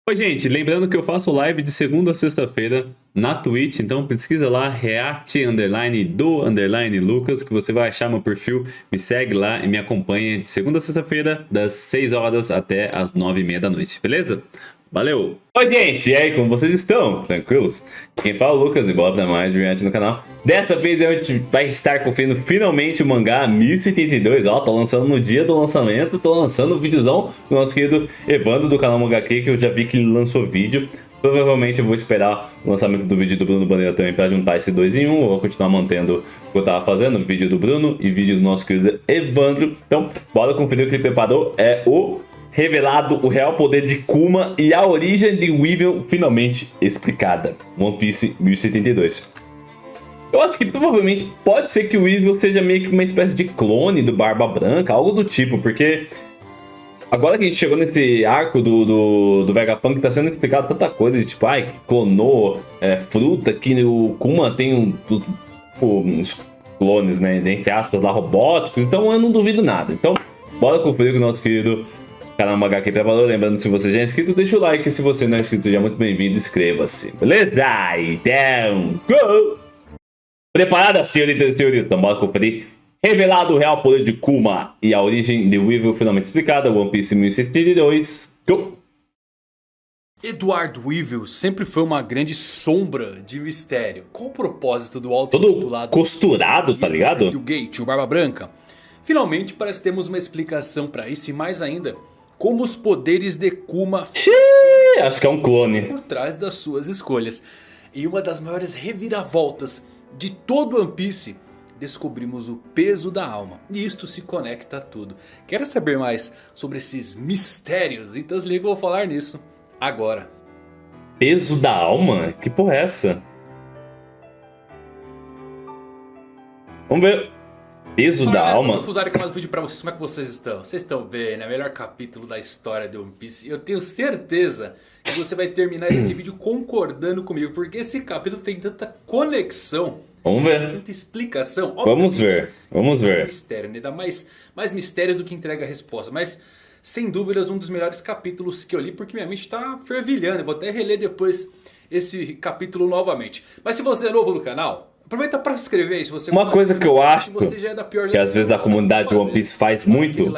Oi, gente, lembrando que eu faço live de segunda a sexta-feira na Twitch, então pesquisa lá, React_do_Lucas, que você vai achar meu perfil, me segue lá e me acompanha de segunda a sexta-feira, das 6 horas até as 9h30 da noite, beleza? Valeu! Oi, gente, e aí, como vocês estão? Tranquilos? Quem fala é o Lucas e bora pra mais de React no canal. Dessa vez a gente vai estar conferindo finalmente o mangá 1072, ó, tô lançando no dia do lançamento, tô lançando o videozão do nosso querido Evandro do canal MangaQ, que eu já vi que ele lançou vídeo. Provavelmente eu vou esperar o lançamento do vídeo do Bruno Bandeira também pra juntar esse dois em um. Eu vou continuar mantendo o que eu tava fazendo, vídeo do Bruno e vídeo do nosso querido Evandro. Então, bora conferir o que ele preparou, é o revelado o real poder de Kuma e a origem de Weevil finalmente explicada. One Piece 1072. Eu acho que provavelmente pode ser que o Weevil seja meio que uma espécie de clone do Barba Branca, algo do tipo, porque agora que a gente chegou nesse arco do Vegapunk, tá sendo explicado tanta coisa, de tipo, ai, que clonou fruta, que o Kuma tem uns clones, né, entre aspas, lá, robóticos, então eu não duvido nada. Então, bora conferir com o nosso querido canal MangaQ pra valor. Lembrando, se você já é inscrito, deixa o like. Se você não é inscrito, seja muito bem-vindo, inscreva-se. Beleza? Então, go! Preparada, senhoritas e senhores? Então bora conferir. Revelado o real poder de Kuma e a origem de Weevil finalmente explicada. One Piece 1072. Go! Eduardo Weevil sempre foi uma grande sombra de mistério. Qual o propósito do Todo auto-intitulado costurado, tá ligado? E o Gate, o Barba Branca? Finalmente parece que temos uma explicação para isso e mais ainda, como os poderes de Kuma Xiii, acho que é um clone. por trás das suas escolhas. E uma das maiores reviravoltas de todo One Piece, descobrimos o peso da alma. E isto se conecta a tudo. Quer saber mais sobre esses mistérios? Então se liga, eu vou falar nisso agora. Peso da alma? Que porra é essa? Vamos ver. Peso da alma? Vou usar aqui mais um vídeo pra vocês. Como é que vocês estão? Vocês estão bem, né? Melhor capítulo da história de One Piece. Eu tenho certeza que você vai terminar esse vídeo concordando comigo, porque esse capítulo tem tanta conexão, Vamos ver. tanta explicação. Vamos ver. Vamos Mais ver. mistério, né? Dá mais mistérios do que entrega a resposta. Mas, sem dúvidas, um dos melhores capítulos que eu li, porque minha mente tá fervilhando. Eu vou até reler depois esse capítulo novamente. Mas se você é novo no canal, aproveita para se inscrever aí, se você Uma coisa que eu acho já é da pior que às vezes da comunidade One Piece faz muito,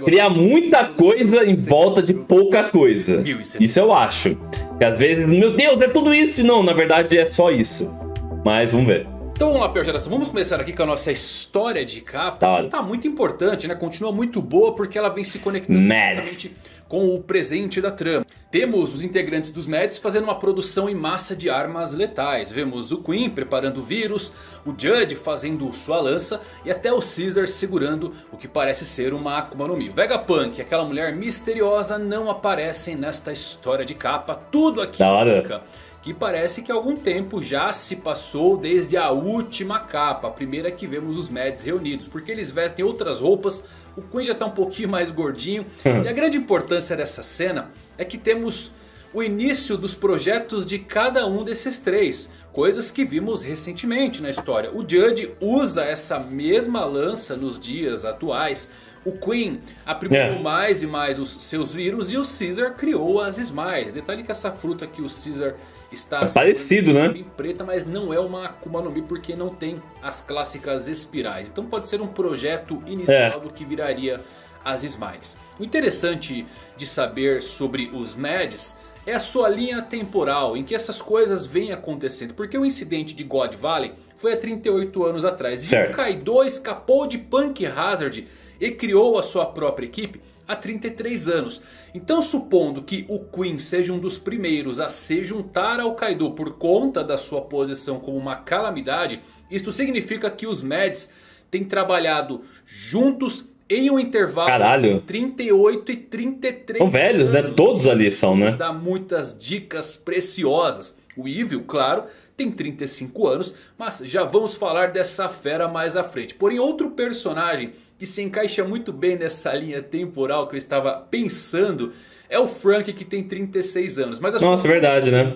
criar muita coisa em volta de pouca coisa. Isso eu acho. Que às vezes, meu Deus, é tudo isso. Não, na verdade é só isso. Mas vamos ver. Então vamos lá, pior geração. Vamos começar aqui com a nossa história de capa. Tá muito importante, né? Continua muito boa porque ela vem se conectando diretamente com o presente da trama. Temos os integrantes dos Mads fazendo uma produção em massa de armas letais. Vemos o Queen preparando o vírus, o Judge fazendo sua lança e até o Caesar segurando o que parece ser uma Akuma no Mi. O Vegapunk e aquela mulher misteriosa não aparecem nesta história de capa. Tudo aqui indica que parece que algum tempo já se passou desde a última capa, a primeira que vemos os Mads reunidos, porque eles vestem outras roupas, o Queen já está um pouquinho mais gordinho. E a grande importância dessa cena é que temos o início dos projetos de cada um desses três, coisas que vimos recentemente na história. O Judge usa essa mesma lança nos dias atuais. O Queen aprimorou mais e mais os seus vírus e o Caesar criou as Smiles. Detalhe que essa fruta que o Caesar está parecido, né? Bem preta, mas não é uma Akuma no Mi porque não tem as clássicas espirais. Então pode ser um projeto inicial do que viraria as Smiles. O interessante de saber sobre os Mads é a sua linha temporal em que essas coisas vêm acontecendo. Porque o incidente de God Valley foi há 38 anos atrás. E o Kaido escapou de Punk Hazard e criou a sua própria equipe há 33 anos. Então, supondo que o Queen seja um dos primeiros a se juntar ao Kaido por conta da sua posição como uma calamidade, isto significa que os Mads têm trabalhado juntos em um intervalo de 38 e 33 são velhos, né? Todos ali são, né? Dá muitas dicas preciosas. O Weevil, claro, tem 35 anos, mas já vamos falar dessa fera mais à frente. Porém, outro personagem que se encaixa muito bem nessa linha temporal que eu estava pensando é o Franky, que tem 36 anos. Mas nossa, verdade, né?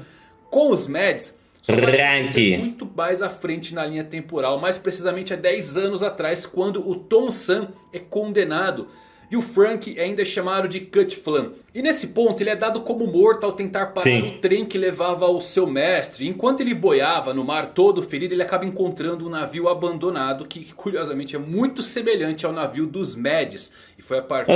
Com os Mads, só vai ser muito mais à frente na linha temporal. Mais precisamente há 10 anos atrás, quando o Tom San é condenado E o Frank ainda é chamado de Cut Flan. E nesse ponto ele é dado como morto ao tentar parar o trem que levava ao seu mestre. Enquanto ele boiava no mar todo ferido, ele acaba encontrando um navio abandonado que curiosamente é muito semelhante ao navio dos Mads. E foi a partir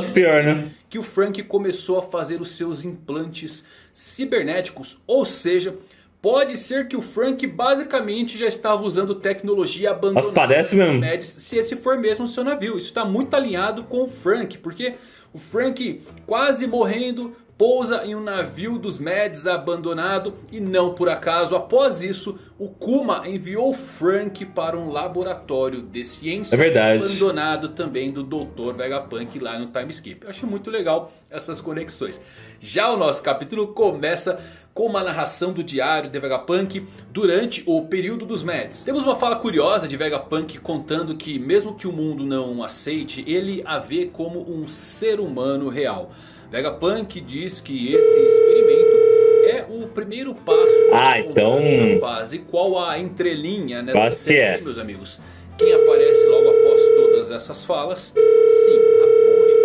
que o Frank começou a fazer os seus implantes cibernéticos. Ou seja, pode ser que o Frank basicamente já estava usando tecnologia abandonada parece mesmo. dos Mads, se esse for mesmo o seu navio. Isso está muito alinhado com o Frank, porque o Frank, quase morrendo, pousa em um navio dos Mads abandonado. E não por acaso, após isso, o Kuma enviou o Frank para um laboratório de ciência abandonado também do Dr. Vegapunk lá no Time Skip. Eu acho muito legal essas conexões. Já o nosso capítulo começa com uma narração do diário de Vegapunk durante o período dos Mads. Temos uma fala curiosa de Vegapunk contando que mesmo que o mundo não o aceite, ele a vê como um ser humano real. Vegapunk diz que esse experimento é o primeiro passo então da paz. E qual a entrelinha nessa série, meus amigos? Quem aparece logo após todas essas falas? Sim,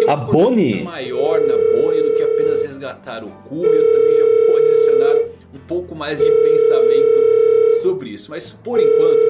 a Bonnie. Tem uma importância maior na Bonnie do que apenas resgatar o Kuma. Eu também já vou adicionar um pouco mais de pensamento sobre isso. Mas por enquanto,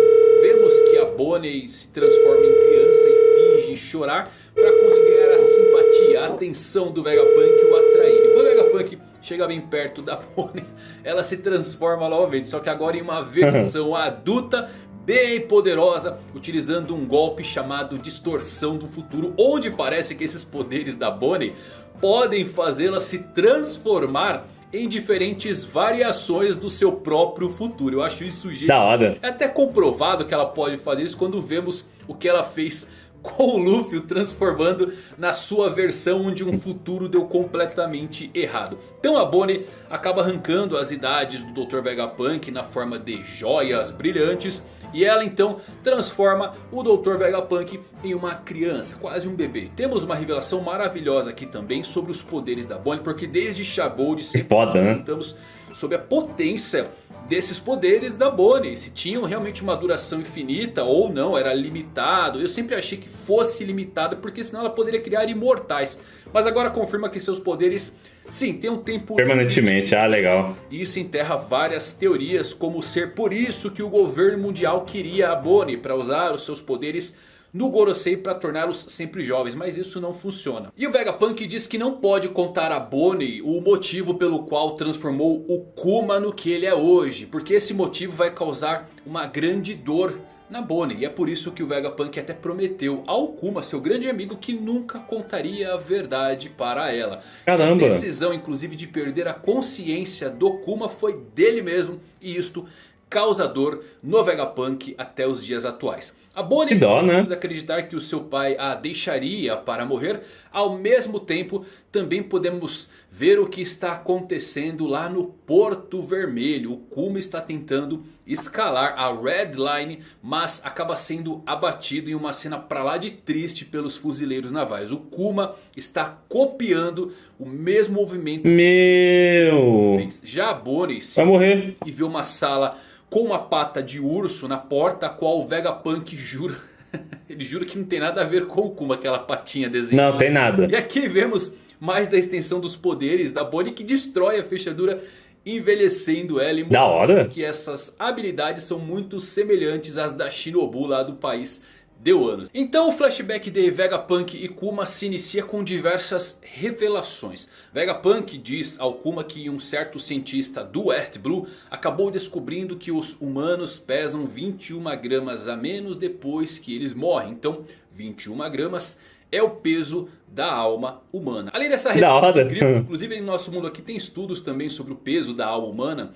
vemos que a Bonnie se transforma em criança e finge chorar para conseguir ganhar a simpatia, a atenção do Vegapunk e o atrair. E quando o Vegapunk chega bem perto da Bonnie, ela se transforma novamente, só que agora em uma versão adulta, bem poderosa, utilizando um golpe chamado Distorção do Futuro, onde parece que esses poderes da Bonnie podem fazê-la se transformar em diferentes variações do seu próprio futuro. Eu acho isso genial. Da hora. É até comprovado que ela pode fazer isso quando vemos o que ela fez com o Luffy, o transformando na sua versão onde um futuro deu completamente errado. Então a Bonnie acaba arrancando as idades do Dr. Vegapunk na forma de joias brilhantes. E ela então transforma o Dr. Vegapunk em uma criança, quase um bebê. Temos uma revelação maravilhosa aqui também sobre os poderes da Bonnie, porque desde Shabold sempre nos perguntamos sobre a potência desses poderes da Bonnie, se tinham realmente uma duração infinita ou não, era limitado. Eu sempre achei que fosse limitado, porque senão ela poderia criar imortais. Mas agora confirma que seus poderes, sim, tem um tempo permanentemente, legal. E isso enterra várias teorias, como ser por isso que o governo mundial queria a Bonnie, para usar os seus poderes no Gorosei para torná-los sempre jovens, mas isso não funciona. E o Vegapunk diz que não pode contar a Bonnie o motivo pelo qual transformou o Kuma no que ele é hoje, porque esse motivo vai causar uma grande dor na Bonnie. E é por isso que o Vegapunk até prometeu ao Kuma, seu grande amigo, que nunca contaria a verdade para ela. Caramba! A decisão inclusive de perder a consciência do Kuma foi dele mesmo, e isto causa dor no Vegapunk até os dias atuais. A Bonnie precisa acreditar que o seu pai a deixaria para morrer. Ao mesmo tempo, também podemos ver o que está acontecendo lá no Porto Vermelho. O Kuma está tentando escalar a Red Line, mas acaba sendo abatido em uma cena pra lá de triste pelos fuzileiros navais. O Kuma está copiando o mesmo movimento que fez. Já a Bonnie vai morrer e vê uma sala com uma pata de urso na porta, a qual o Vegapunk jura. Ele jura que não tem nada a ver com o Kuma, aquela patinha desenhada. Não, tem nada. E aqui vemos mais da extensão dos poderes da Bonnie, que destrói a fechadura, envelhecendo ela. E da hora. Que essas habilidades são muito semelhantes às da Shinobu lá do país de Wano. Então o flashback de Vegapunk e Kuma se inicia com diversas revelações. Vegapunk diz ao Kuma que um certo cientista do West Blue acabou descobrindo que os humanos pesam 21 gramas a menos depois que eles morrem. Então 21 gramas é o peso da alma humana. Além dessa revelação incrível, inclusive em nosso mundo aqui tem estudos também sobre o peso da alma humana.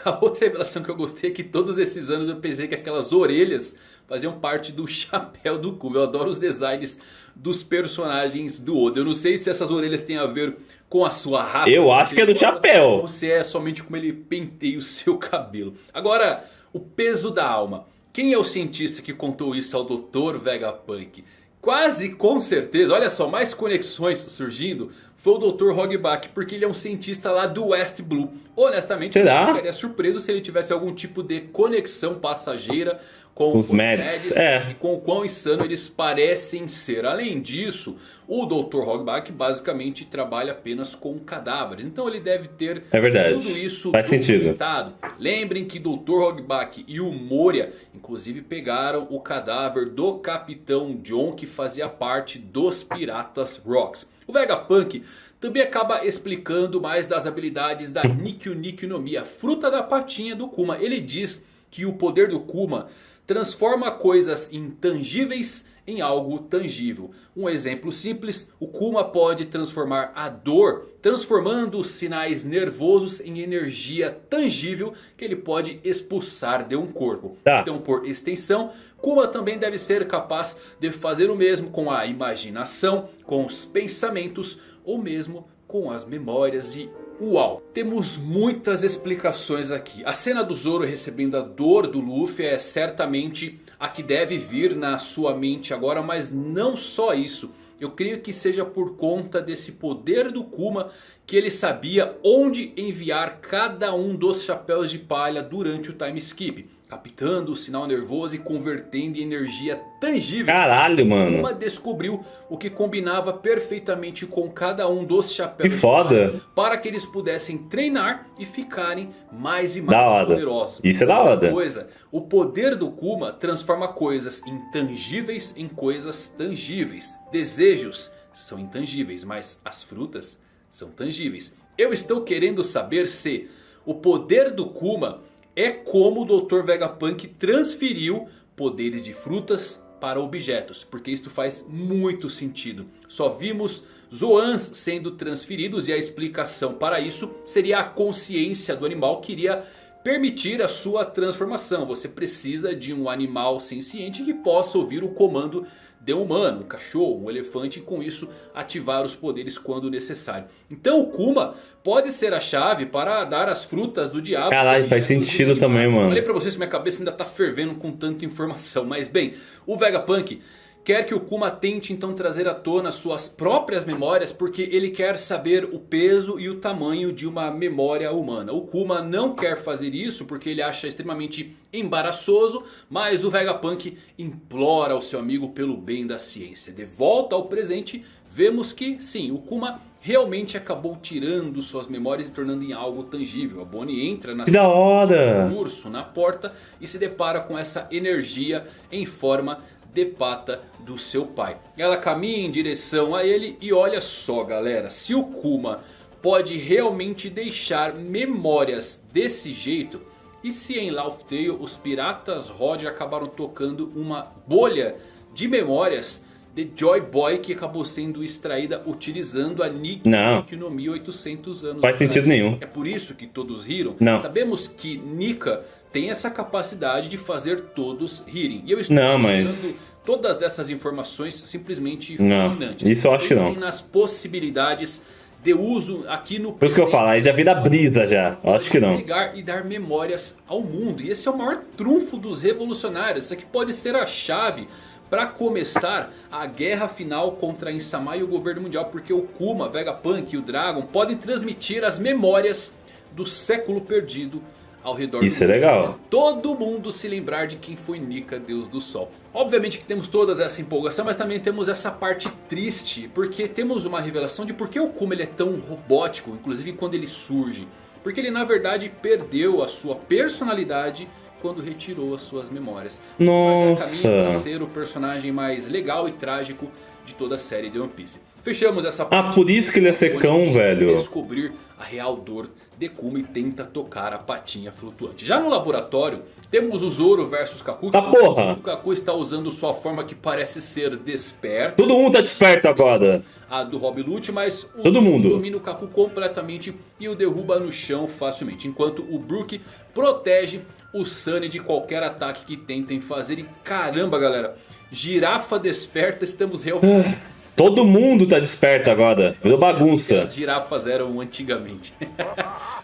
A outra revelação que eu gostei é que todos esses anos eu pensei que aquelas orelhas faziam parte do chapéu do Kuma. Eu adoro os designs dos personagens do Oda. Eu não sei se essas orelhas têm a ver com a sua raça. Eu acho que é do chapéu. Ou se é somente como ele penteia o seu cabelo. Agora, o peso da alma. Quem é o cientista que contou isso ao Dr. Vegapunk? Quase com certeza, olha só, mais conexões surgindo. Foi o Dr. Hogback, porque ele é um cientista lá do West Blue. Honestamente, eu ficaria surpreso se ele tivesse algum tipo de conexão passageira com os Mads, e com o quão insano eles parecem ser. Além disso, o Dr. Hogback basicamente trabalha apenas com cadáveres. Então ele deve ter tudo isso faz documentado. Sentido. Lembrem que Dr. Hogback e o Moria inclusive pegaram o cadáver do Capitão John, que fazia parte dos Piratas Rocks. O Vegapunk também acaba explicando mais das habilidades da Nikyu Nikyu no Mi, a fruta da patinha do Kuma. Ele diz que o poder do Kuma transforma coisas intangíveis em algo tangível. Um exemplo simples, o Kuma pode transformar a dor, transformando os sinais nervosos em energia tangível que ele pode expulsar de um corpo. Então, por extensão, Kuma também deve ser capaz de fazer o mesmo com a imaginação, com os pensamentos ou mesmo com as memórias. E uau, temos muitas explicações aqui. A cena do Zoro recebendo a dor do Luffy é certamente a que deve vir na sua mente agora, mas não só isso. Eu creio que seja por conta desse poder do Kuma que ele sabia onde enviar cada um dos chapéus de palha durante o time skip, captando o sinal nervoso e convertendo em energia tangível. Caralho, mano. Kuma descobriu o que combinava perfeitamente com cada um dos chapéus de palha para que eles pudessem treinar e ficarem mais e mais poderosos. Isso é da hora. Coisa, o poder do Kuma transforma coisas intangíveis em coisas tangíveis. Desejos são intangíveis, mas as frutas são tangíveis. Eu estou querendo saber se o poder do Kuma é como o Dr. Vegapunk transferiu poderes de frutas para objetos, porque isso faz muito sentido. Só vimos Zoans sendo transferidos e a explicação para isso seria a consciência do animal que iria permitir a sua transformação. Você precisa de um animal senciente que possa ouvir o comando de um humano, um cachorro, um elefante, e com isso ativar os poderes quando necessário. Então o Kuma pode ser a chave para dar as frutas do diabo. Caralho, faz sentido também, mano. Falei pra vocês que minha cabeça ainda tá fervendo com tanta informação. Mas bem, o Vegapunk quer que o Kuma tente então trazer à tona suas próprias memórias, porque ele quer saber o peso e o tamanho de uma memória humana. O Kuma não quer fazer isso porque ele acha extremamente embaraçoso, mas o Vegapunk implora ao seu amigo pelo bem da ciência. De volta ao presente, vemos que sim, o Kuma realmente acabou tirando suas memórias e tornando em algo tangível. A Bonnie entra na do urso na porta e se depara com essa energia em forma de pata do seu pai. Ela caminha em direção a ele e olha só, galera, se o Kuma pode realmente deixar memórias desse jeito, e se em Laugh Tale os piratas Rod acabaram tocando uma bolha de memórias de Joy Boy que acabou sendo extraída utilizando a Nikyu no Mi 800 anos faz sentido nenhum. É por isso que todos riram. Não. Sabemos que Nika tem essa capacidade de fazer todos rirem. E eu estou achando todas essas informações simplesmente fascinantes. Isso eu acho que não. Nas possibilidades de uso aqui no... Por isso que eu falo, aí já vira brisa já. Eu acho que não. Ligar e dar memórias ao mundo. E esse é o maior trunfo dos revolucionários. Isso aqui pode ser a chave para começar a guerra final contra a Insama e o governo mundial. Porque o Kuma, Vegapunk e o Dragon podem transmitir as memórias do século perdido ao redor do mundo. Isso é legal. Todo mundo se lembrar de quem foi Nika, Deus do Sol. Obviamente que temos toda essa empolgação, mas também temos essa parte triste. Porque temos uma revelação de por que o Kuma ele é tão robótico, inclusive quando ele surge. Porque ele na verdade perdeu a sua personalidade quando retirou as suas memórias. Nossa! Caminho para ser o personagem mais legal e trágico de toda a série de One Piece. Fechamos essa parte. Por isso que ele é secão, velho. Descobrir a real dor de Kuma e tenta tocar a patinha flutuante. Já no laboratório, temos o Zoro versus Kaku. Porra! O Kaku está usando sua forma que parece ser desperto. Todo mundo tá desperto agora. A do Rob Lute, mas o todo mundo domina o Kaku completamente e o derruba no chão facilmente. Enquanto o Brook protege o Sunny de qualquer ataque que tentem fazer. E caramba, galera, girafa desperta, estamos realmente... Todo mundo tá desperto agora. Virou bagunça. As girafas eram antigamente.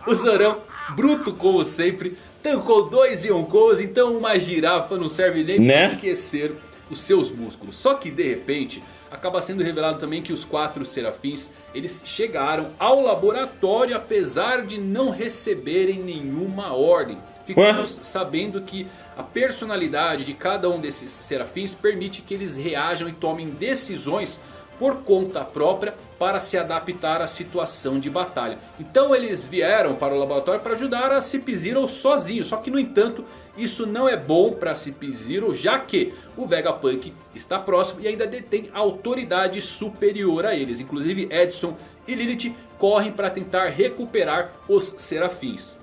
O Zorão, bruto como sempre, tancou 2 Yonkous. Então uma girafa não serve nem para aquecer os seus músculos. Só que de repente acaba sendo revelado também que os 4 serafins, eles chegaram ao laboratório apesar de não receberem nenhuma ordem. ficamos sabendo que a personalidade de cada um desses serafins permite que eles reajam e tomem decisões por conta própria para se adaptar à situação de batalha. Então eles vieram para o laboratório para ajudar a CP0 sozinho. Só que no entanto isso não é bom para CP0, já que o Vegapunk está próximo e ainda detém autoridade superior a eles. Inclusive Edson e Lilith correm para tentar recuperar os serafins.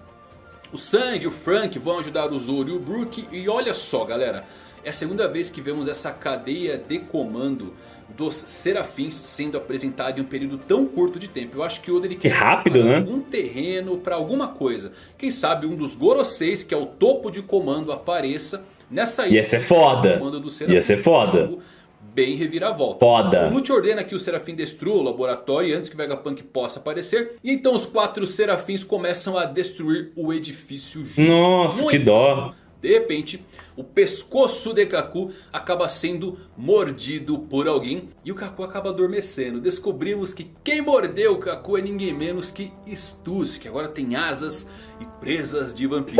O Sanji e o Frank vão ajudar o Zoro e o Brook. E olha só galera, é a segunda vez que vemos essa cadeia de comando dos serafins sendo apresentado em um período tão curto de tempo. Eu acho que o Oda quer rápido, né? Um terreno para alguma coisa. Quem sabe um dos Goroseis, que é o topo de comando, apareça nessa ilha. Ia ser foda. Ia ser foda. Bem reviravolta. Foda. O Lute ordena que o Serafim destrua o laboratório antes que Vegapunk possa aparecer. E então os 4 serafins começam a destruir o edifício juntos. Nossa, que dó. De repente, o pescoço de Kaku acaba sendo mordido por alguém e o Kaku acaba adormecendo. Descobrimos que quem mordeu o Kaku é ninguém menos que Stussy, que agora tem asas e presas de vampiro.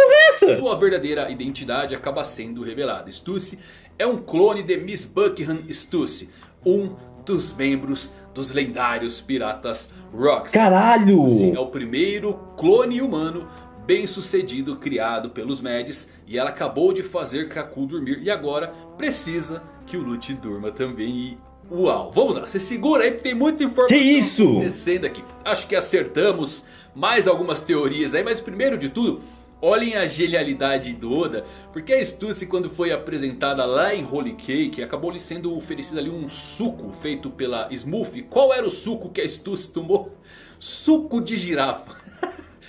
Sua verdadeira identidade acaba sendo revelada. Stussy é um clone de Miss Buckingham Stussy, um dos membros dos lendários piratas Rocks. Caralho! Stussy é o primeiro clone humano bem sucedido criado pelos Mads. E ela acabou de fazer Kaku dormir e agora precisa que o Lute durma também. E uau, vamos lá, você segura aí porque tem muita informação acontecendo aqui. Acho que acertamos mais algumas teorias aí, mas primeiro de tudo, olhem a genialidade do Oda. Porque a Stussy, quando foi apresentada lá em Holy Cake, acabou lhe sendo oferecido ali um suco feito pela Smoothie. Qual era o suco que a Stussy tomou? Suco de girafa.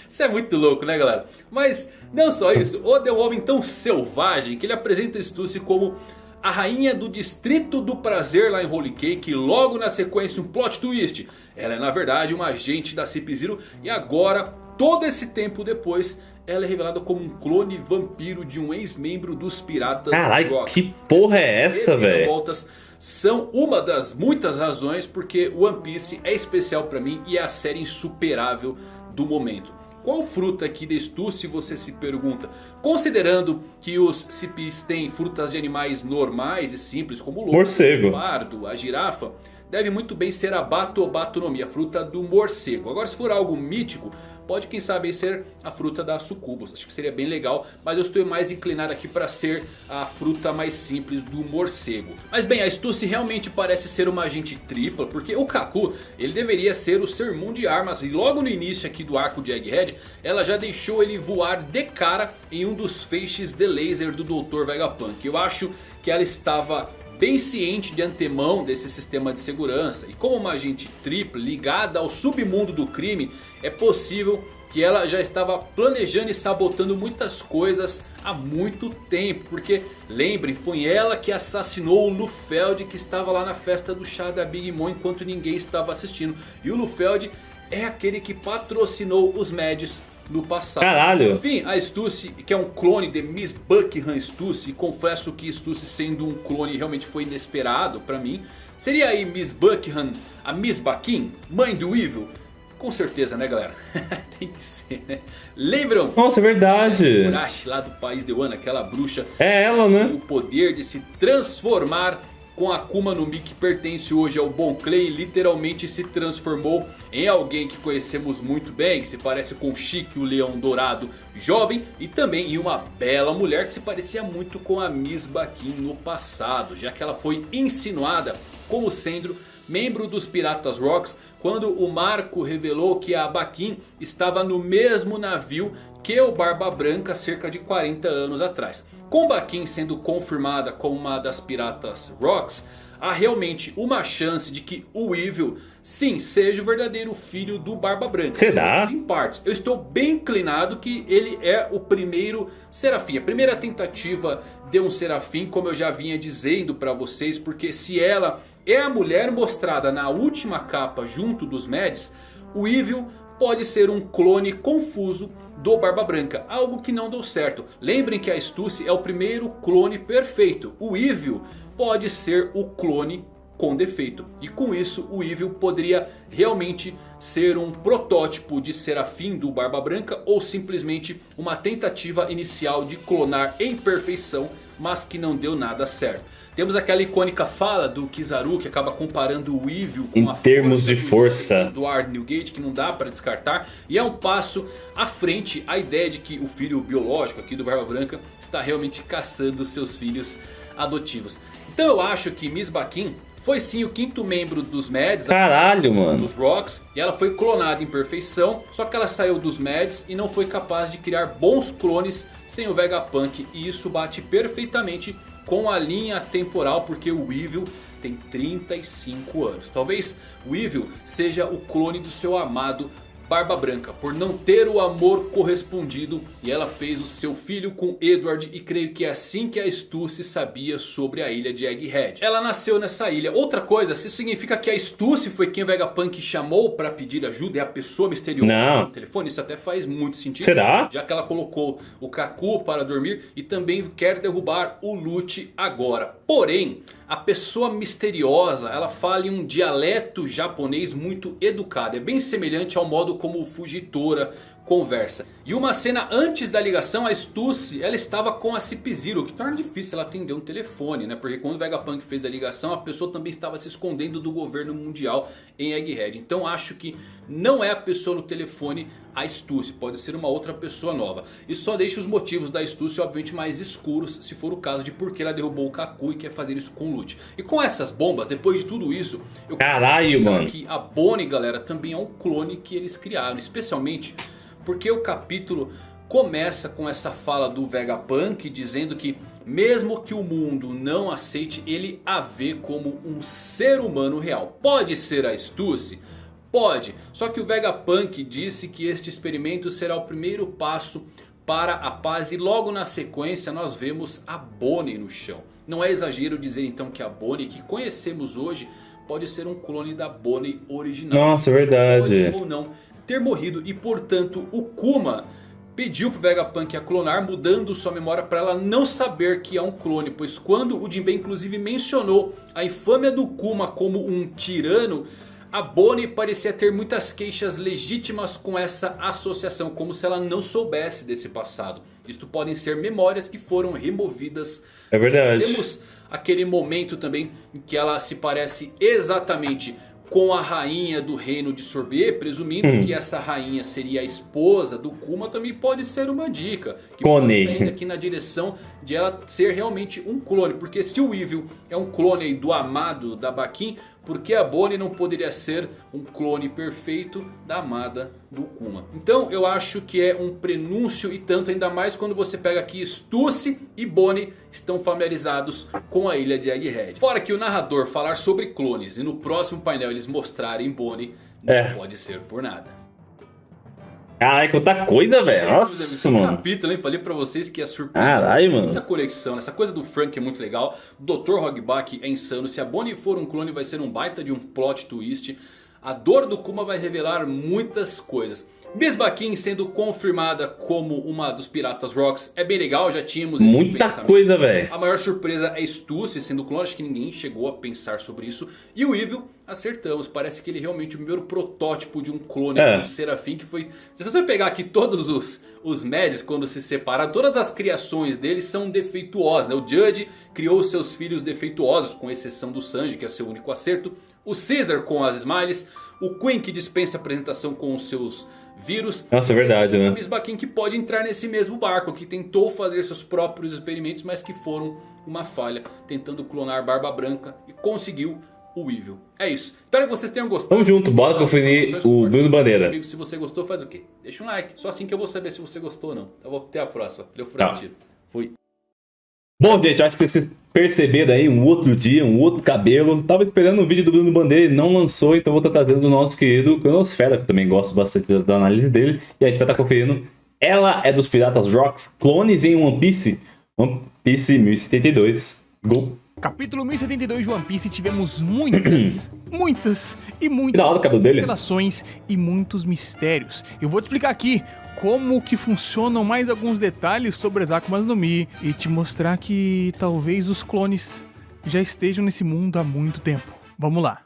Isso é muito louco, né galera? Mas não só isso, Oda é um homem tão selvagem que ele apresenta Stussy como a rainha do distrito do prazer lá em Holy Cake. E logo na sequência um plot twist. Ela é na verdade uma agente da CP0 e agora, todo esse tempo depois, ela é revelada como um clone vampiro de um ex-membro dos piratas. Caralho, que porra é essa, velho? São uma das muitas razões porque One Piece é especial pra mim e é a série insuperável do momento. Qual fruta aqui de Stussy, você se pergunta? Considerando que os CPs têm frutas de animais normais e simples como o lobo, o pardo, a girafa, deve muito bem ser a Bato-Batonomi, a fruta do morcego. Agora se for algo mítico, pode quem sabe ser a fruta da Sucubus. Acho que seria bem legal, mas eu estou mais inclinado aqui para ser a fruta mais simples do morcego. Mas bem, a Stussy realmente parece ser uma agente tripla, porque o Kaku, ele deveria ser o seu irmão de armas. E logo no início aqui do arco de Egghead, ela já deixou ele voar de cara em um dos feixes de laser do Dr. Vegapunk. Eu acho que ela estava bem ciente de antemão desse sistema de segurança. E como uma agente tripla ligada ao submundo do crime, é possível que ela já estava planejando e sabotando muitas coisas há muito tempo. Porque lembrem, foi ela que assassinou o Lufeld, que estava lá na festa do chá da Big Mom enquanto ninguém estava assistindo. E o Lufeld é aquele que patrocinou os Mads no passado. Caralho. Enfim, a Stussy, que é um clone de Miss Buckingham Stussy. Confesso que Stussy sendo um clone realmente foi inesperado pra mim. Seria aí Miss Buckingham a Miss Baquin, mãe do Evil? Com certeza, né galera? Tem que ser, né? Lembram? Nossa, é verdade. Urashi lá do país de Wano, aquela bruxa. É ela, né? O poder de se transformar com a Akuma no Mi, que pertence hoje ao Bon Clay. Literalmente se transformou em alguém que conhecemos muito bem, que se parece com Chique, o Leão Dourado jovem. E também em uma bela mulher que se parecia muito com a Miss Baquin no passado, já que ela foi insinuada como sendo membro dos Piratas Rocks, quando o Marco revelou que a Baquin estava no mesmo navio que o Barba Branca cerca de 40 anos atrás. Com Baquin sendo confirmada como uma das Piratas Rocks, há realmente uma chance de que o Evil, sim, seja o verdadeiro filho do Barba Branca. Será? Em partes. Eu estou bem inclinado que ele é o primeiro serafim. A primeira tentativa de um serafim, como eu já vinha dizendo para vocês. Porque se ela é a mulher mostrada na última capa junto dos Mads, o Evil pode ser um clone confuso do Barba Branca, algo que não deu certo. Lembrem que a Stussy é o primeiro clone perfeito. O Evil pode ser o clone com defeito. E com isso o Weevil poderia realmente ser um protótipo de Serafim do Barba Branca, ou simplesmente uma tentativa inicial de clonar em perfeição, mas que não deu nada certo. Temos aquela icônica fala do Kizaru que acaba comparando o Weevil com em termos de força do Edward Newgate, que não dá para descartar. E é um passo à frente a ideia de que o filho biológico aqui do Barba Branca está realmente caçando seus filhos adotivos. Então eu acho que Mizbaquin foi sim o 5º membro dos Mads. Caralho, mano. Dos Rocks. E ela foi clonada em perfeição. Só que ela saiu dos Mads e não foi capaz de criar bons clones sem o Vegapunk. E isso bate perfeitamente com a linha temporal, porque o Weevil tem 35 anos. Talvez o Weevil seja o clone do seu amado Barba Branca, por não ter o amor correspondido, e ela fez o seu filho com Edward, e creio que é assim que a Stussy sabia sobre a ilha de Egghead. Ela nasceu nessa ilha. Outra coisa, se isso significa que a Stussy foi quem o Vegapunk chamou para pedir ajuda, é a pessoa misteriosa no telefone, isso até faz muito sentido. Será? Já que ela colocou o Kaku para dormir e também quer derrubar o Lute agora. Porém, a pessoa misteriosa, ela fala em um dialeto japonês muito educado. É bem semelhante ao modo como o Fujitora conversa. E uma cena antes da ligação, a Stussy, ela estava com a Cip-Zero, o que torna difícil ela atender um telefone, né? Porque quando o Vegapunk fez a ligação, a pessoa também estava se escondendo do governo mundial em Egghead. Então acho que não é a pessoa no telefone a Stussy, pode ser uma outra pessoa nova. Isso só deixa os motivos da Stussy obviamente mais escuros, se for o caso de por que ela derrubou o Kaku e quer fazer isso com o Lute. E com essas bombas, depois de tudo isso, eu Caralho, mano, que a Bonnie, galera, também é um clone que eles criaram, especialmente porque o capítulo começa com essa fala do Vegapunk dizendo que mesmo que o mundo não aceite, ele a vê como um ser humano real. Pode ser a Stussy? Pode. Só que o Vegapunk disse que este experimento será o primeiro passo para a paz. E logo na sequência nós vemos a Bonnie no chão. Não é exagero dizer então que a Bonnie que conhecemos hoje pode ser um clone da Bonnie original. Nossa, verdade. Pode ou não ter morrido, e portanto o Kuma pediu pro Vegapunk a clonar, mudando sua memória para ela não saber que é um clone. Pois quando o Jinbei inclusive mencionou a infâmia do Kuma como um tirano, a Bonnie parecia ter muitas queixas legítimas com essa associação, como se ela não soubesse desse passado. Isto podem ser memórias que foram removidas. É verdade. Temos aquele momento também em que ela se parece exatamente com a rainha do reino de Sorbet, presumindo que essa rainha seria a esposa do Kuma, também pode ser uma dica. Que pode estar indo aqui na direção de ela ser realmente um clone. Porque se o Weevil é um clone aí do amado da Baquin, por que a Bonnie não poderia ser um clone perfeito da amada do Kuma? Então eu acho que é um prenúncio e tanto, ainda mais quando você pega aqui Stussy e Bonnie estão familiarizados com a ilha de Egghead. Fora que o narrador falar sobre clones e no próximo painel eles mostrarem Bonnie, não pode ser por nada. Caralho, que outra coisa, velho. Nossa, mano. Capítulo, hein? Falei pra vocês que ia surpreender. Caralho, mano. Muita conexão. Essa coisa do Frank é muito legal. Dr. Hogback é insano. Se a Bonnie for um clone, vai ser um baita de um plot twist. A dor do Kuma vai revelar muitas coisas. Mizbaquin sendo confirmada como uma dos Piratas Rocks é bem legal, já tínhamos esse muita coisa, velho. A maior surpresa é Stussy sendo clone, acho que ninguém chegou a pensar sobre isso. E o Weevil, acertamos, parece que ele é realmente o primeiro protótipo de um clone do Serafim, que foi... Se você pegar aqui todos os Mads, quando se separam, todas as criações deles são defeituosas, né? O Judge criou seus filhos defeituosos, com exceção do Sanji, que é seu único acerto. O Caesar com as Smiles, o Queen que dispensa apresentação com os seus vírus. Nossa, é verdade, né? O Mizbaquin que pode entrar nesse mesmo barco, que tentou fazer seus próprios experimentos, mas que foram uma falha, tentando clonar Barba Branca e conseguiu o Weevil. É isso. Espero que vocês tenham gostado. Tamo junto, bora conferir o Bruno Bandeira. Amigo, se você gostou, faz o quê? Deixa um like. Só assim que eu vou saber se você gostou ou não. Eu vou até a próxima. Valeu, Furacito. Fui. Bom, gente, acho que vocês perceberam aí um outro dia, um outro cabelo. Tava esperando o vídeo do Bruno Bandeira, ele não lançou, então vou estar trazendo do nosso querido Cronosfera, que eu também gosto bastante da análise dele. E a gente vai estar conferindo. Ela é dos Piratas Rocks, clones em One Piece. One Piece 1072. Go! Capítulo 1072 de One Piece, tivemos muitas revelações e muitos mistérios. Eu vou te explicar aqui como que funcionam mais alguns detalhes sobre as Akumas no Mi e te mostrar que talvez os clones já estejam nesse mundo há muito tempo. Vamos lá.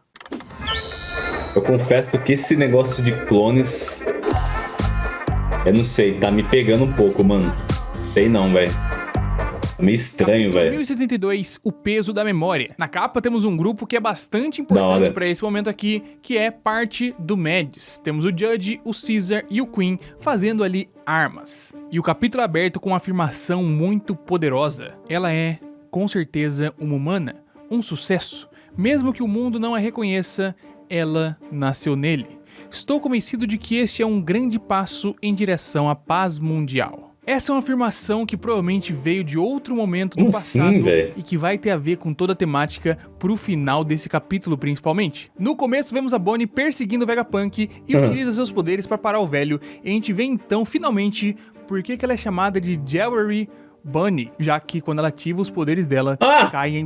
Eu confesso que esse negócio de clones... Eu não sei, tá me pegando um pouco, mano. Sei não, velho. Meio estranho, velho. 1072, o peso da memória. Na capa temos um grupo que é bastante importante pra esse momento aqui, que é parte do Mads. Temos o Judge, o Caesar e o Queen fazendo ali armas. E o capítulo é aberto com uma afirmação muito poderosa. Ela é, com certeza, uma humana, um sucesso. Mesmo que o mundo não a reconheça, ela nasceu nele. Estou convencido de que este é um grande passo em direção à paz mundial. Essa é uma afirmação que provavelmente veio de outro momento do passado e que vai ter a ver com toda a temática pro final desse capítulo, principalmente. No começo, vemos a Bonnie perseguindo o Vegapunk e utiliza seus poderes para parar o velho. E a gente vê então, finalmente, por que ela é chamada de Jewelry Bunny, já que quando ela ativa os poderes dela, caem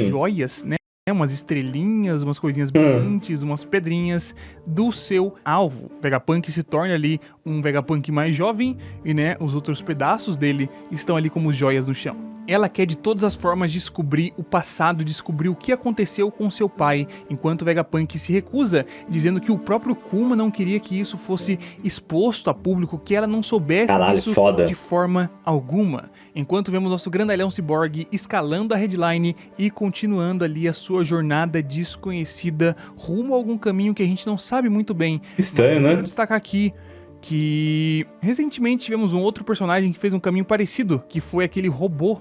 joias, né? Umas estrelinhas, umas coisinhas brilhantes, umas pedrinhas do seu alvo. O Vegapunk se torna ali um Vegapunk mais jovem e, né, os outros pedaços dele estão ali como joias no chão. Ela quer de todas as formas descobrir o passado, descobrir o que aconteceu com seu pai, enquanto o Vegapunk se recusa, dizendo que o próprio Kuma não queria que isso fosse exposto a público, que ela não soubesse disso de forma alguma. Enquanto vemos nosso grandalhão Cyborg escalando a headline e continuando ali a sua jornada desconhecida rumo a algum caminho que a gente não sabe muito bem. Estranho, né? Quero destacar aqui que recentemente tivemos um outro personagem que fez um caminho parecido, que foi aquele robô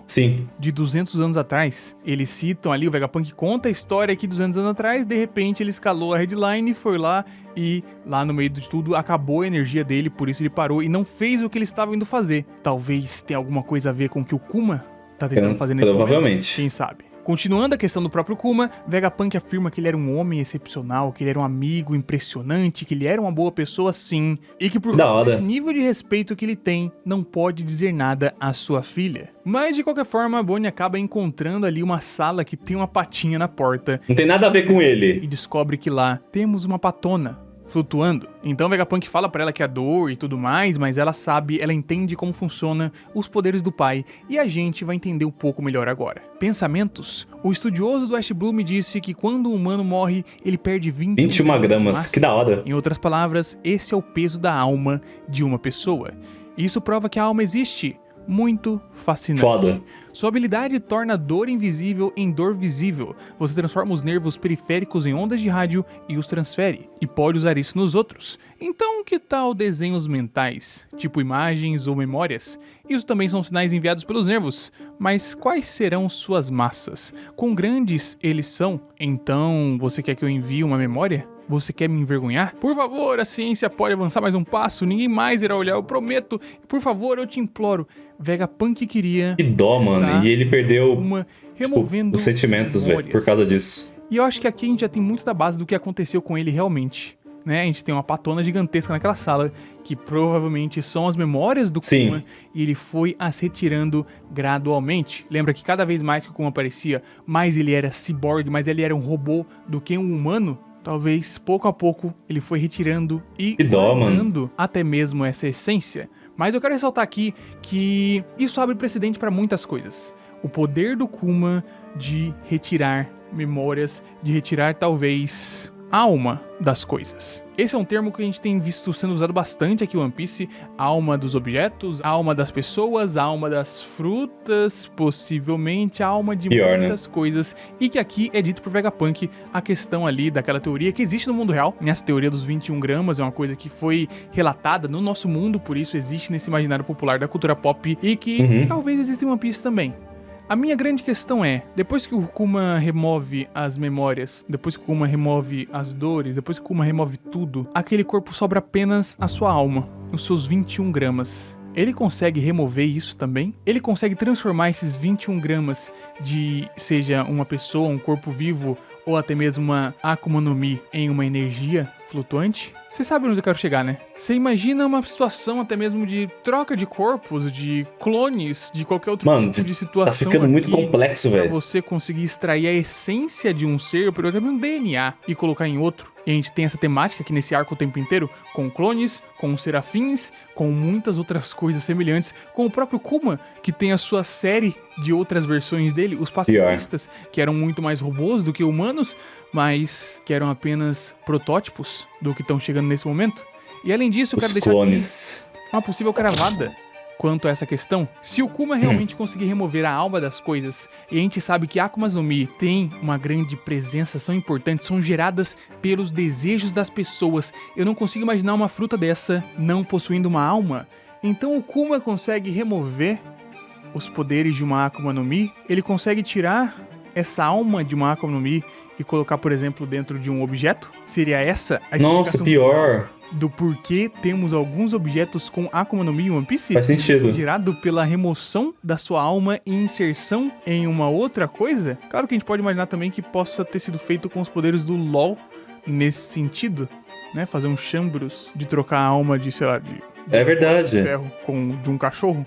de 200 anos atrás. Eles citam ali, o Vegapunk conta a história aqui 200 anos atrás, de repente ele escalou a headline, foi lá e lá no meio de tudo acabou a energia dele, por isso ele parou e não fez o que ele estava indo fazer. Talvez tenha alguma coisa a ver com o que o Kuma tá tentando fazer nesse momento, quem sabe. Continuando a questão do próprio Kuma, Vegapunk afirma que ele era um homem excepcional, que ele era um amigo impressionante, que ele era uma boa pessoa sim, e que por causa desse nível de respeito que ele tem, não pode dizer nada à sua filha. Mas de qualquer forma, a Bonnie acaba encontrando ali uma sala que tem uma patinha na porta. Não tem nada a ver com ele. E descobre que lá temos uma patona flutuando. Então o Vegapunk fala pra ela que é dor e tudo mais, mas ela sabe, ela entende como funciona os poderes do pai, e a gente vai entender um pouco melhor agora. Pensamentos. O estudioso do Ash Blue me disse que quando um humano morre, ele perde 21 gramas, que da hora. Em outras palavras, esse é o peso da alma de uma pessoa. Isso prova que a alma existe. Muito fascinante. Sua habilidade torna dor invisível em dor visível. Você transforma os nervos periféricos em ondas de rádio e os transfere. E pode usar isso nos outros. Então, que tal desenhos mentais? Tipo imagens ou memórias? Isso também são sinais enviados pelos nervos. Mas quais serão suas massas? Quão grandes eles são? Então, você quer que eu envie uma memória? Você quer me envergonhar? Por favor, a ciência pode avançar mais um passo, ninguém mais irá olhar, eu prometo. Por favor, eu te imploro. Vegapunk queria... Que dó, mano. E ele perdeu removendo os sentimentos, velho, por causa disso. E eu acho que aqui a gente já tem muito da base do que aconteceu com ele realmente. Né? A gente tem uma patona gigantesca naquela sala, que provavelmente são as memórias do Kuma, e ele foi as retirando gradualmente. Lembra que cada vez mais que o Kuma aparecia, mais ele era ciborgue, mais ele era um robô do que um humano? Talvez, pouco a pouco, ele foi retirando e guardando até mesmo essa essência. Mas eu quero ressaltar aqui que isso abre precedente para muitas coisas. O poder do Kuma de retirar memórias, de retirar talvez alma das coisas. Esse é um termo que a gente tem visto sendo usado bastante aqui em One Piece. Alma dos objetos, alma das pessoas, alma das frutas, possivelmente a alma de muitas coisas. E que aqui é dito por Vegapunk a questão ali daquela teoria que existe no mundo real. Essa teoria dos 21 gramas é uma coisa que foi relatada no nosso mundo, por isso existe nesse imaginário popular da cultura pop e que talvez exista em One Piece também. A minha grande questão é, depois que o Kuma remove as memórias, depois que o Kuma remove as dores, depois que o Kuma remove tudo, aquele corpo sobra apenas a sua alma, os seus 21 gramas. Ele consegue remover isso também? Ele consegue transformar esses 21 gramas de, seja uma pessoa, um corpo vivo, ou até mesmo uma Akuma no Mi em uma energia flutuante? Você sabe onde eu quero chegar, né? Você imagina uma situação até mesmo de troca de corpos, de clones, de qualquer outro tipo de situação. Tá ficando muito complexo, velho. Pra você conseguir extrair a essência de um ser, por exemplo, um DNA, e colocar em outro. E a gente tem essa temática aqui nesse arco o tempo inteiro, com clones, com serafins, com muitas outras coisas semelhantes, com o próprio Kuma, que tem a sua série de outras versões dele, os pacifistas, que eram muito mais robôs do que humanos, mas que eram apenas protótipos do que estão chegando nesse momento. E além disso, eu quero deixar clones. Aqui uma possível cravada quanto a essa questão. Se o Kuma realmente conseguir remover a alma das coisas, e a gente sabe que Akumas no Mi tem uma grande presença, são importantes, são geradas pelos desejos das pessoas. Eu não consigo imaginar uma fruta dessa não possuindo uma alma. Então o Kuma consegue remover os poderes de uma Akuma no Mi, ele consegue tirar essa alma de uma Akuma no Mi e colocar, por exemplo, dentro de um objeto? Seria essa a explicação? Nossa, pior. Do porquê temos alguns objetos com Akuma no Mi em One Piece? Faz sentido. Gerado pela remoção da sua alma e inserção em uma outra coisa? Claro que a gente pode imaginar também que possa ter sido feito com os poderes do LoL nesse sentido, né? Fazer um chambros de trocar a alma de, sei lá, de É verdade. ferro de um cachorro.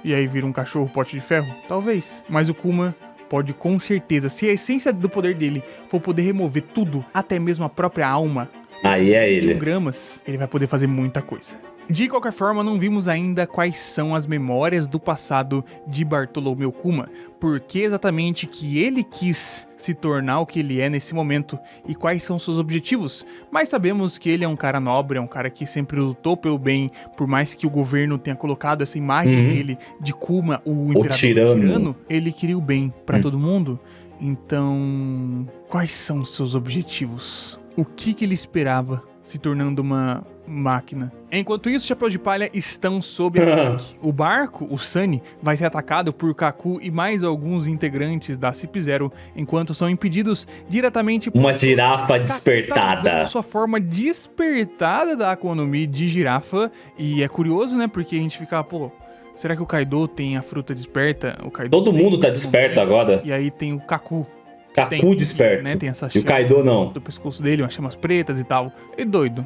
E aí vira um cachorro pote de ferro? Talvez. Mas o Kuma pode com certeza, se a essência do poder dele for poder remover tudo, até mesmo a própria alma, Aí é ele. 21 gramas, ele vai poder fazer muita coisa. De qualquer forma, não vimos ainda quais são as memórias do passado de Bartolomeu Kuma, por que exatamente que ele quis se tornar o que ele é nesse momento e quais são seus objetivos, mas sabemos que ele é um cara nobre, é um cara que sempre lutou pelo bem, por mais que o governo tenha colocado essa imagem dele de Kuma, o imperador tirano, ele queria o bem pra todo mundo. Então, quais são os seus objetivos? O que ele esperava se tornando uma máquina? Enquanto isso, Chapéu de Palha estão sob ataque. O barco, o Sunny, vai ser atacado por Kaku e mais alguns integrantes da CP0, enquanto são impedidos diretamente por uma girafa despertada. Sua forma despertada da Akuma no Mi de girafa. E é curioso, né? Porque a gente fica, pô, será que o Kaido tem a fruta desperta? O Kaido Todo mundo tá desperto agora. E aí tem o Kaku. Kaku desperto. Né? Tem essas e o Kaido não. Do pescoço dele, umas chamas pretas e tal. E doido.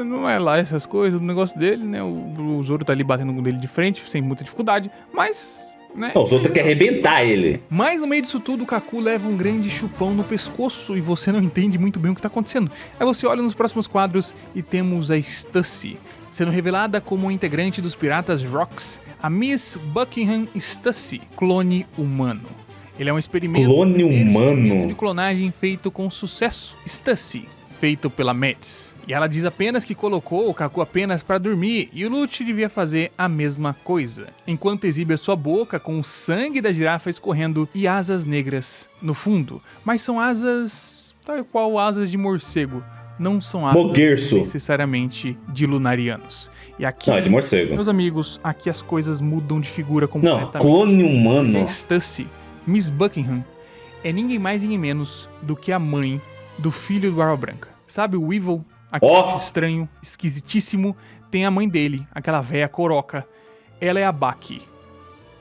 Não é lá essas coisas, o negócio dele, né? O Zoro tá ali batendo com ele de frente, sem muita dificuldade, mas, né? Não, o Zoro quer arrebentar ele. Mas no meio disso tudo, o Kaku leva um grande chupão no pescoço e você não entende muito bem o que tá acontecendo. Aí você olha nos próximos quadros e temos a Stussy, sendo revelada como um integrante dos Piratas Rocks, a Miss Buckingham Stussy, clone humano. Ele é um experimento, clone humano de clonagem feito com sucesso. Stussy, feito pela Mads. E ela diz apenas que colocou o Kaku apenas para dormir e o Lute devia fazer a mesma coisa. Enquanto exibe a sua boca com o sangue da girafa escorrendo e asas negras no fundo. Mas são asas tal qual asas de morcego. Não são asas necessariamente de lunarianos. E aqui, não, é de morcego. Meus amigos, aqui as coisas mudam de figura completamente. Não, clone humano. Stussy, Miss Buckingham, é ninguém mais ninguém menos do que a mãe do filho do Barba Branca. Sabe o Weevil? Aquele estranho, esquisitíssimo. Tem a mãe dele, aquela véia coroca. Ela é a Baki,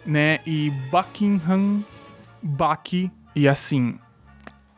né? E Buckingham, Baki, e assim,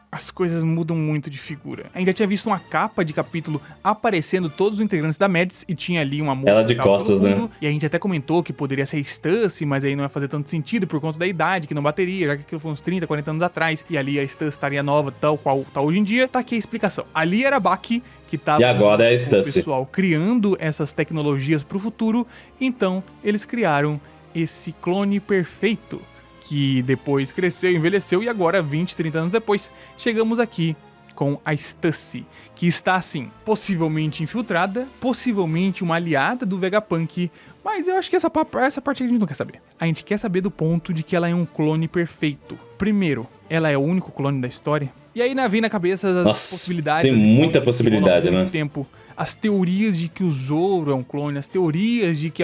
as coisas mudam muito de figura. A gente já tinha visto uma capa de capítulo aparecendo todos os integrantes da Mads e tinha ali uma moça. Ela de costas, né? E a gente até comentou que poderia ser Stussy, mas aí não ia fazer tanto sentido por conta da idade, que não bateria, já que aquilo foi uns 30, 40 anos atrás. E ali a Stussy estaria nova, tal qual tá hoje em dia. Tá aqui a explicação. Ali era a Baki, que tava e agora é a Stussy. O pessoal criando essas tecnologias pro futuro. Então, eles criaram esse clone perfeito, que depois cresceu, envelheceu e agora, 20, 30 anos depois, chegamos aqui com a Stussy, que está assim, possivelmente infiltrada, possivelmente uma aliada do Vegapunk, mas eu acho que essa parte a gente não quer saber. A gente quer saber do ponto de que ela é um clone perfeito. Primeiro, ela é o único clone da história. E aí vem na cabeça as possibilidades. Tem muita possibilidade, né? Tempo, as teorias de que o Zoro é um clone, as teorias de que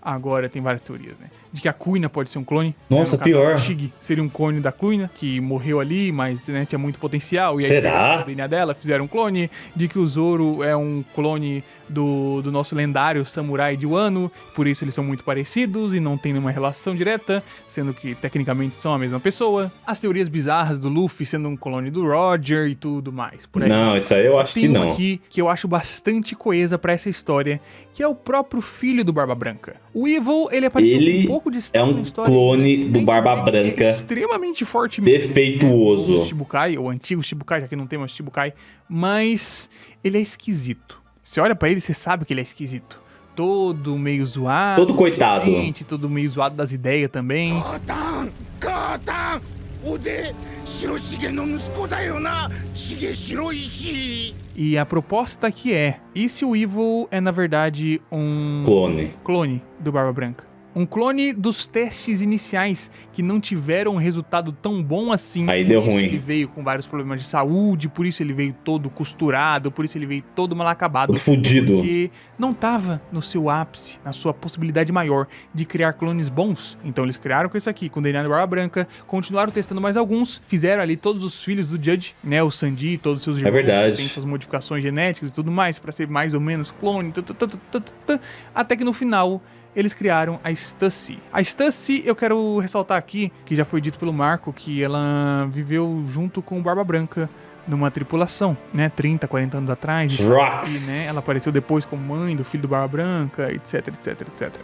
agora tem várias teorias, né? De que a Kuina pode ser um clone. Nossa, né? pior. O Shig seria um clone da Kuina, que morreu ali, mas né, tinha muito potencial. E aí, será? A DNA dela fizeram um clone. De que o Zoro é um clone do nosso lendário samurai de Wano. Por isso eles são muito parecidos e não tem nenhuma relação direta, sendo que tecnicamente são a mesma pessoa. As teorias bizarras do Luffy sendo um clone do Roger e tudo mais. Por aí. Não, isso aí eu acho que não. Tem aqui que eu acho bastante coesa pra essa história, que é o próprio filho do Barba Branca. O Evil, ele apareceu um pouco de é um clone do Barba Branca. É extremamente forte, defeituoso. O Shichibukai, ou antigo Shichibukai, já que não tem mais Shichibukai, mas ele é esquisito. Você olha pra ele, você sabe que ele é esquisito. Todo meio zoado. Todo coitado. Todo meio zoado das ideias também. E a proposta aqui e se o Evil é na verdade um clone do Barba Branca? Um clone dos testes iniciais que não tiveram um resultado tão bom assim. Aí deu ruim. Ele veio com vários problemas de saúde, por isso ele veio todo costurado, por isso ele veio todo mal acabado. Todo fudido. Porque não tava no seu ápice, na sua possibilidade maior de criar clones bons. Então eles criaram com esse aqui, com o DNA do Barba Branca, continuaram testando mais alguns, fizeram ali todos os filhos do Judge, né, o Sanji, todos os seus irmãos, verdade. tem suas modificações genéticas e tudo mais, pra ser mais ou menos clone, até que no final eles criaram a Stussy. A Stussy, eu quero ressaltar aqui, que já foi dito pelo Marco, que ela viveu junto com o Barba Branca numa tripulação, né, 30, 40 anos atrás. E, né, ela apareceu depois como mãe do filho do Barba Branca, etc, etc, etc.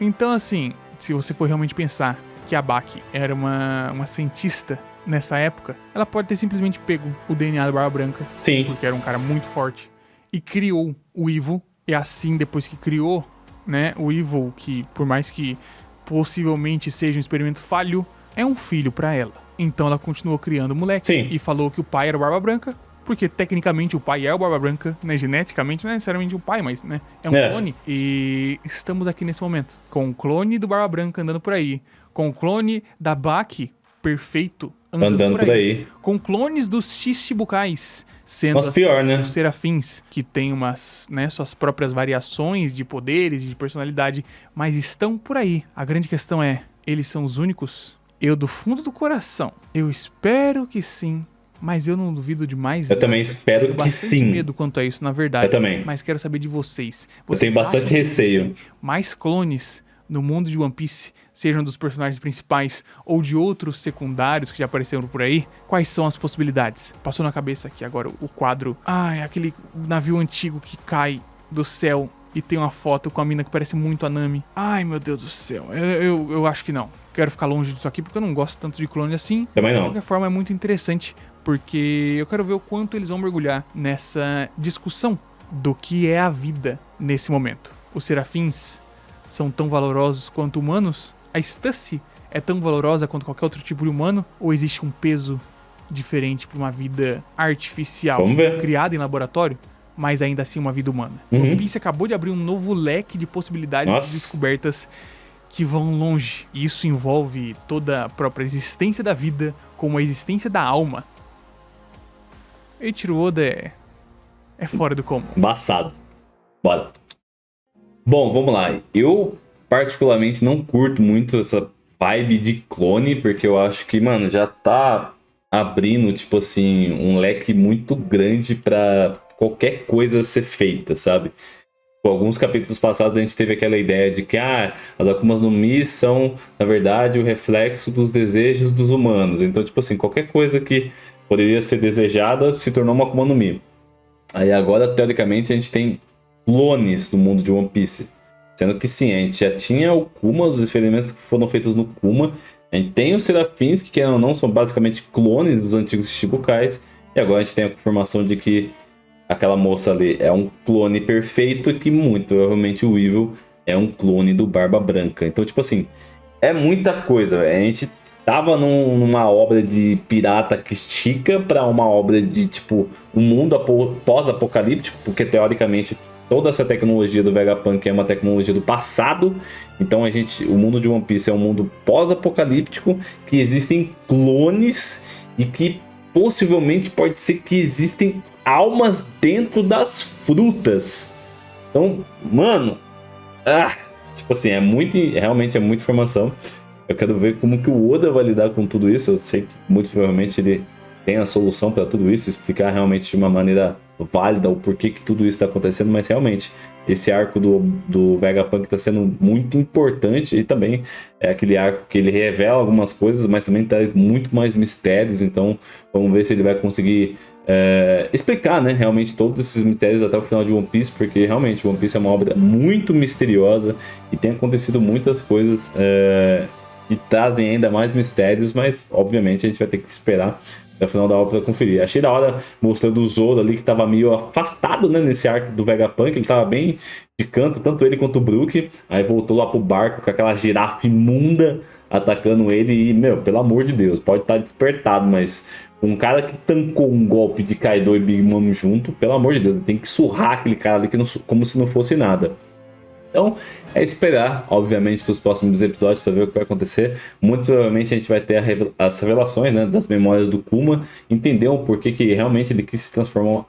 Então, assim, se você for realmente pensar que a Baki era uma cientista nessa época, ela pode ter simplesmente pego o DNA do Barba Branca, sim, porque era um cara muito forte, e criou o Evil, e assim, depois que criou, né, o Evil, que por mais que possivelmente seja um experimento falho, é um filho pra ela. Então ela continuou criando o moleque. Sim. E falou que o pai era o Barba Branca, porque tecnicamente o pai é o Barba Branca, né, geneticamente não é necessariamente o pai, mas, né, é um clone. E estamos aqui nesse momento, com o clone do Barba Branca andando por aí, com o clone da Baki, perfeito, andando por aí. Com clones dos Shichibukais, sendo pior, né? Os serafins, que tem umas, né, suas próprias variações de poderes e de personalidade, mas estão por aí. A grande questão é, eles são os únicos? Eu, do fundo do coração, eu espero que sim, mas eu não duvido demais. Eu também espero que sim. Eu tenho medo quanto a isso, na verdade. Eu também. Mas quero saber de vocês. Eu tenho bastante receio. Mais clones no mundo de One Piece, sejam dos personagens principais ou de outros secundários que já apareceram por aí? Quais são as possibilidades? Passou na cabeça aqui agora o quadro. É aquele navio antigo que cai do céu e tem uma foto com a mina que parece muito a Nami. Ai, meu Deus do céu. Eu acho que não. Quero ficar longe disso aqui porque eu não gosto tanto de clone assim. Também não. De qualquer forma, é muito interessante porque eu quero ver o quanto eles vão mergulhar nessa discussão do que é a vida nesse momento. Os serafins são tão valorosos quanto humanos? A Stussy é tão valorosa quanto qualquer outro tipo de humano? Ou existe um peso diferente para uma vida artificial criada em laboratório, mas ainda assim uma vida humana? One Piece acabou de abrir um novo leque de possibilidades e descobertas que vão longe. E isso envolve toda a própria existência da vida, como a existência da alma. Eiichiro Oda é fora do comum. Embaçado. Bora. Bom, vamos lá. Eu particularmente não curto muito essa vibe de clone, porque eu acho que, mano, já tá abrindo, tipo assim, um leque muito grande pra qualquer coisa ser feita, sabe? Por alguns capítulos passados a gente teve aquela ideia de que as Akumas no Mi são, na verdade, o reflexo dos desejos dos humanos. Então, tipo assim, qualquer coisa que poderia ser desejada se tornou uma Akuma no Mi. Aí agora, teoricamente, a gente tem clones no mundo de One Piece. Sendo que sim, a gente já tinha o Kuma, os experimentos que foram feitos no Kuma. A gente tem os Serafins, que querendo ou não, são basicamente clones dos antigos Shichibukais. E agora a gente tem a confirmação de que aquela moça ali é um clone perfeito e que muito provavelmente o Evil é um clone do Barba Branca. Então, tipo assim, é muita coisa. A gente tava numa obra de pirata que estica pra uma obra de, tipo, um mundo pós-apocalíptico, porque teoricamente toda essa tecnologia do Vegapunk é uma tecnologia do passado. Então o mundo de One Piece é um mundo pós-apocalíptico, que existem clones e que possivelmente pode ser que existem almas dentro das frutas. Então, mano, tipo assim, realmente é muita informação. Eu quero ver como que o Oda vai lidar com tudo isso. Eu sei que muito provavelmente ele tem a solução para tudo isso, explicar realmente de uma maneira válida o porquê que tudo isso está acontecendo, mas realmente esse arco do Vegapunk está sendo muito importante, e também é aquele arco que ele revela algumas coisas, mas também traz muito mais mistérios. Então vamos ver se ele vai conseguir explicar, né, realmente todos esses mistérios até o final de One Piece, porque realmente One Piece é uma obra muito misteriosa e tem acontecido muitas coisas que trazem ainda mais mistérios, mas obviamente a gente vai ter que esperar até o final da obra pra conferir. Achei da hora mostrando o Zoro ali, que tava meio afastado, né, nesse arco do Vegapunk. Ele tava bem de canto, tanto ele quanto o Brook. Aí voltou lá pro barco com aquela girafa imunda atacando ele e, meu, pelo amor de Deus, pode estar despertado, mas um cara que tancou um golpe de Kaido e Big Mom junto, pelo amor de Deus, tem que surrar aquele cara ali como se não fosse nada. Então, é esperar, obviamente, para os próximos episódios para ver o que vai acontecer. Muito provavelmente a gente vai ter as revelações, né, das memórias do Kuma, entender o porquê que realmente ele quis se transformar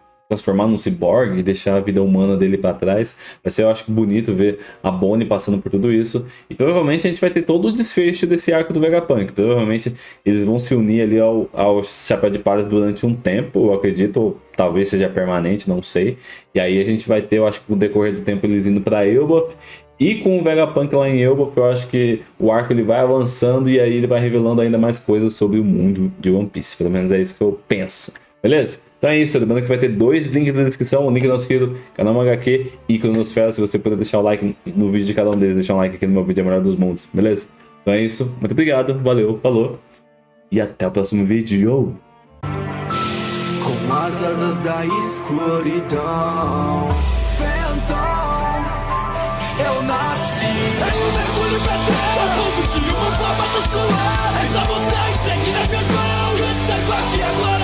num cyborg e deixar a vida humana dele para trás. Vai ser, eu acho, bonito ver a Bonnie passando por tudo isso. E provavelmente a gente vai ter todo o desfecho desse arco do Vegapunk. Provavelmente eles vão se unir ali ao Chapéu de Palha durante um tempo, eu acredito, ou talvez seja permanente, não sei. E aí a gente vai ter, eu acho que no decorrer do tempo eles indo para Elbaf. E com o Vegapunk lá em Elbaf, eu acho que o arco ele vai avançando e aí ele vai revelando ainda mais coisas sobre o mundo de One Piece. Pelo menos é isso que eu penso. Beleza? Então é isso, lembrando que vai ter 2 links na descrição, o link do nosso querido canal HQ e Cronosfera, se você puder deixar o like no vídeo de cada um deles, deixar um like aqui no meu vídeo, é o melhor dos mundos, beleza? Então é isso, muito obrigado, valeu, falou, e até o próximo vídeo! Com as asas da escuridão, Phantom, eu nasci. É um mergulho pra terra, o povo de uma forma tão suave. É só você entregue nas minhas mãos, saiba que agora